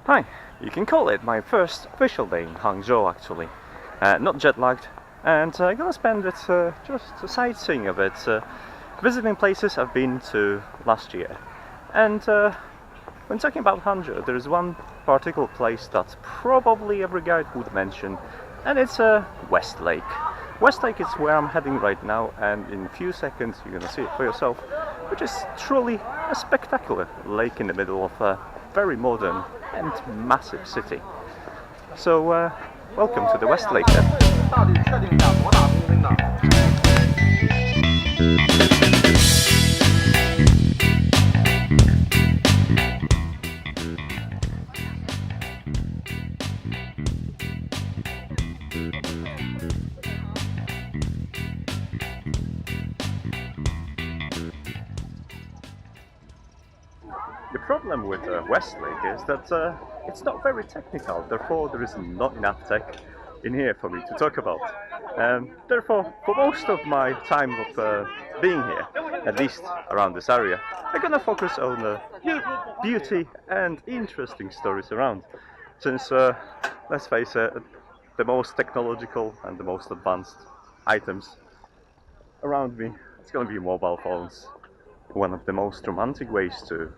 Hi, you can call it my first official day in Hangzhou actually. Not jet lagged, and I'm gonna spend it just sightseeing a bit, visiting places I've been to last year. And when talking about Hangzhou, there is one particular place that probably every guide would mention, and it's West Lake. West Lake is where I'm heading right now, and in a few seconds you're gonna see it for yourself, which is truly a spectacular lake in the middle of a very modern and massive city. So, welcome to the West Lake then. The problem with West Lake is that it's not very technical, therefore there is not enough tech in here for me to talk about. Therefore, for most of my time of being here, at least around this area, I'm gonna focus on the beauty and interesting stories around. Since, let's face it, the most technological and the most advanced items around me, it's gonna be mobile phones. One of the most romantic ways to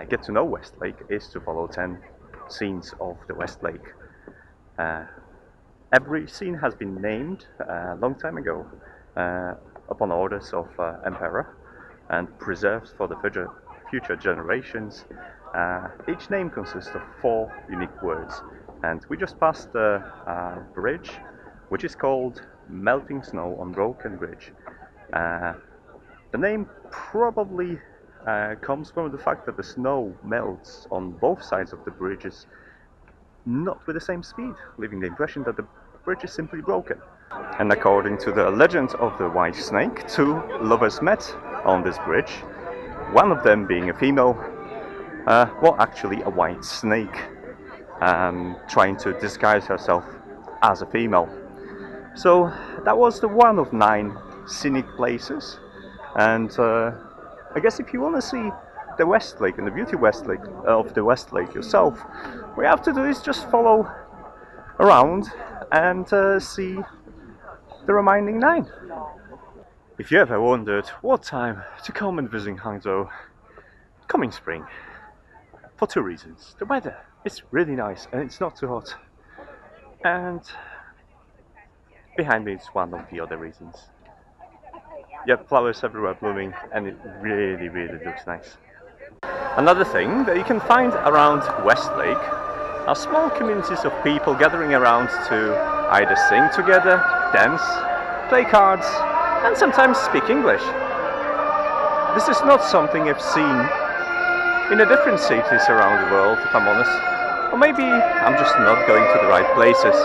get to know West Lake is to follow 10 scenes of the West Lake. Every scene has been named a long time ago upon orders of Emperor and preserved for the future generations. Each name consists of 4 unique words, and we just passed the bridge, which is called Melting Snow on Broken Bridge. The name probably comes from the fact that the snow melts on both sides of the bridges, not with the same speed, leaving the impression that the bridge is simply broken. And according to the legend of the White Snake, 2 lovers met on this bridge, one of them being a female, well, actually a white snake, trying to disguise herself as a female. So that was the one of 9 scenic places. And I guess if you want to see the West Lake and the beauty of the West Lake yourself, what you have to do is just follow around and see the remaining 9. If you ever wondered what time to come and visit Hangzhou, coming spring. For 2 reasons. The weather is really nice and it's not too hot. And behind me is one of the other reasons. You have flowers everywhere blooming, and it really looks nice. Another thing that you can find around West Lake are small communities of people gathering around to either sing together, dance, play cards, and sometimes speak English. This is not something I've seen in the different cities around the world, if I'm honest. Or maybe I'm just not going to the right places.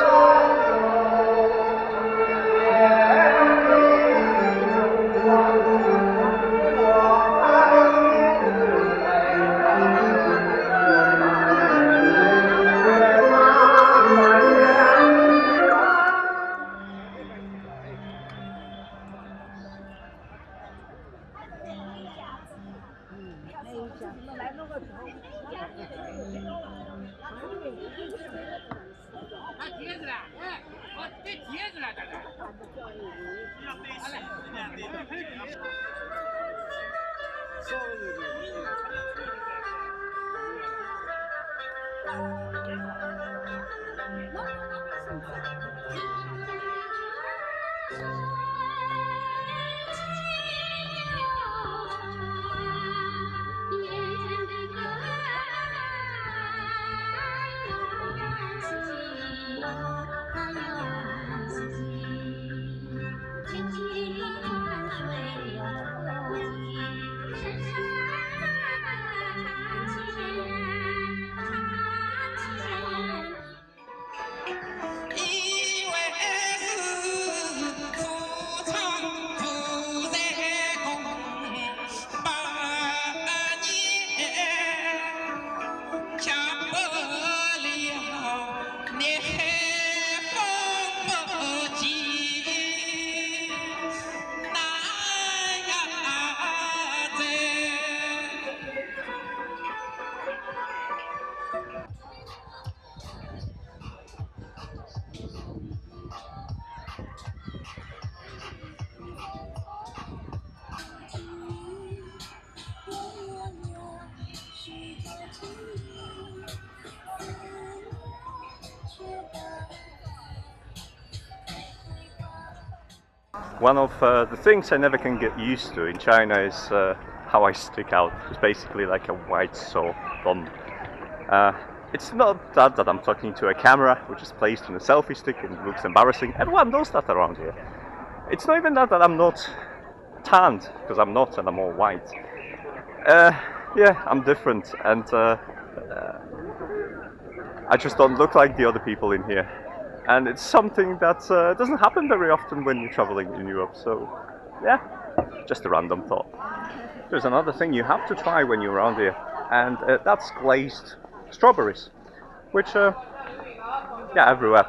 One of the things I never can get used to in China is how I stick out. It's basically like a white sore thumb. It's not that I'm talking to a camera, which is placed on a selfie stick and it looks embarrassing. Everyone does that around here. It's not even that I'm not tanned, because I'm not and I'm all white. Yeah, I'm different, and I just don't look like the other people in here. And it's something that doesn't happen very often when you're traveling in Europe, so yeah, just a random thought. There's another thing you have to try when you're around here, and that's glazed strawberries, which, yeah, everywhere.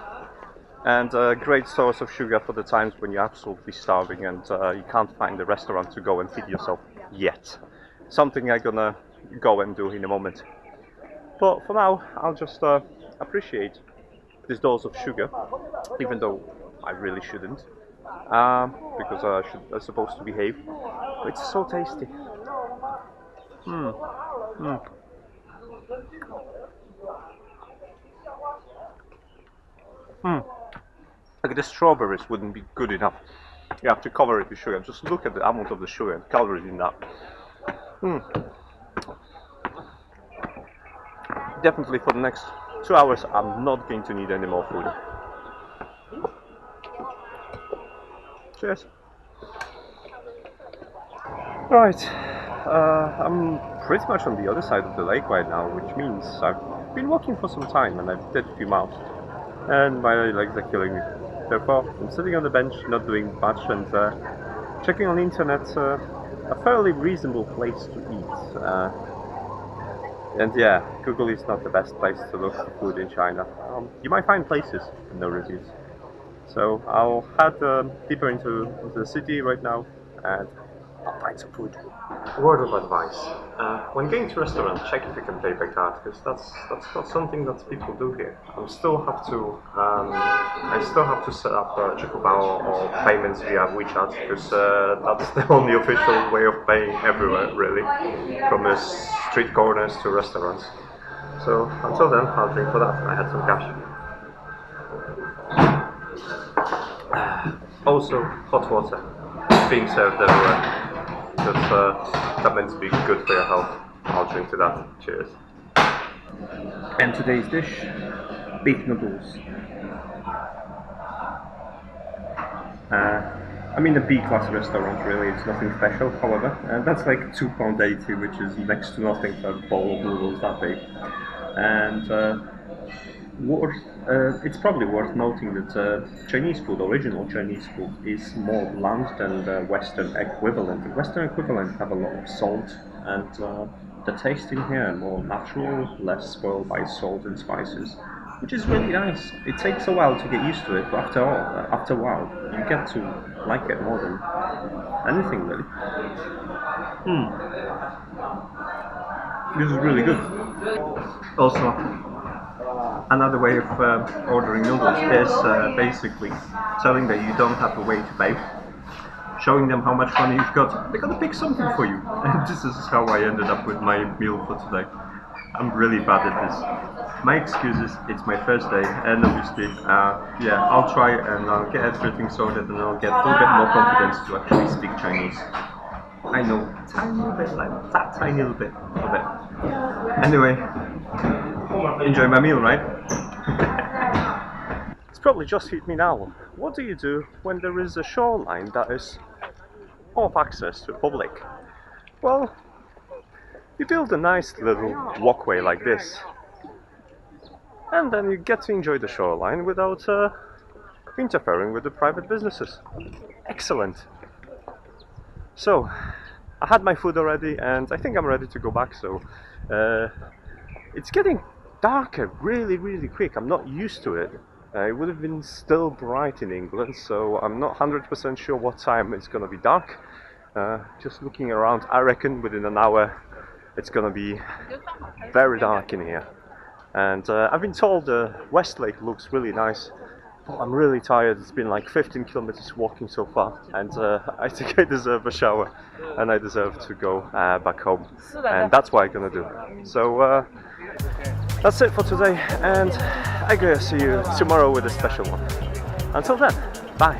And a great source of sugar for the times when you're absolutely starving and you can't find a restaurant to go and feed yourself yet. Something I'm gonna go and do in a moment. But for now, I'll just appreciate this dose of sugar, even though I really shouldn't, because I'm supposed to behave. But it's so tasty. Like the strawberries wouldn't be good enough. You have to cover it with sugar. Just look at the amount of the sugar and calories in that. Definitely for the next 2 hours I'm not going to need any more food. Cheers. Right, I'm pretty much on the other side of the lake right now, which means I've been walking for some time and I've did a few miles. And my legs are killing me. Therefore, I'm sitting on the bench, not doing much, and checking on the internet a fairly reasonable place to eat. And yeah, Google is not the best place to look for food in China. You might find places with no reviews. So I'll head deeper into the city right now, and I'll find some food. A word of advice: when going to a restaurant, check if you can pay by card, because that's not something that people do here. I still have to set up Chocobao or payments via WeChat, because that's the only official way of paying everywhere, really, from the street corners to restaurants. So until then, I'll drink for that. I had some cash. Also, hot water being served everywhere. Because that meant to be good for your health. I'll drink to that. Cheers. And today's dish, beef noodles. I mean a B-class restaurant, really. It's nothing special, however. And that's like £2.80, which is next to nothing for a bowl of noodles that big. And it's probably worth noting that Chinese food, original Chinese food, is more bland than the Western equivalent. The Western equivalent have a lot of salt, and the taste in here more natural, less spoiled by salt and spices, which is really nice. It takes a while to get used to it, but after a while, you get to like it more than anything, really. This is really good. Also, another way of ordering noodles is basically telling that you don't have a way to pay, showing them how much money you've got. They're gonna pick something for you. And this is how I ended up with my meal for today. I'm really bad at this. My excuse is it's my first day, and obviously, yeah, I'll try and I'll get everything sorted, and I'll get a little bit more confidence to actually speak Chinese. I know a tiny little bit, like that tiny little bit of it. Anyway, enjoy my meal, right? It's probably just hit me now. What do you do when there is a shoreline that is off access to the public? Well, you build a nice little walkway like this, and then you get to enjoy the shoreline without interfering with the private businesses. Excellent. So, I had my food already, and I think I'm ready to go back. So, it's getting darker really, really quick. I'm not used to it. It would have been still bright in England, so I'm not 100% sure what time it's gonna be dark. Just looking around, I reckon within an hour it's gonna be very dark in here. And I've been told the West Lake looks really nice, but I'm really tired. It's been like 15 kilometers walking so far, and I think I deserve a shower, and I deserve to go back home, and that's what I'm gonna do. So that's it for today, and I'm gonna see you tomorrow with a special one. Until then, bye.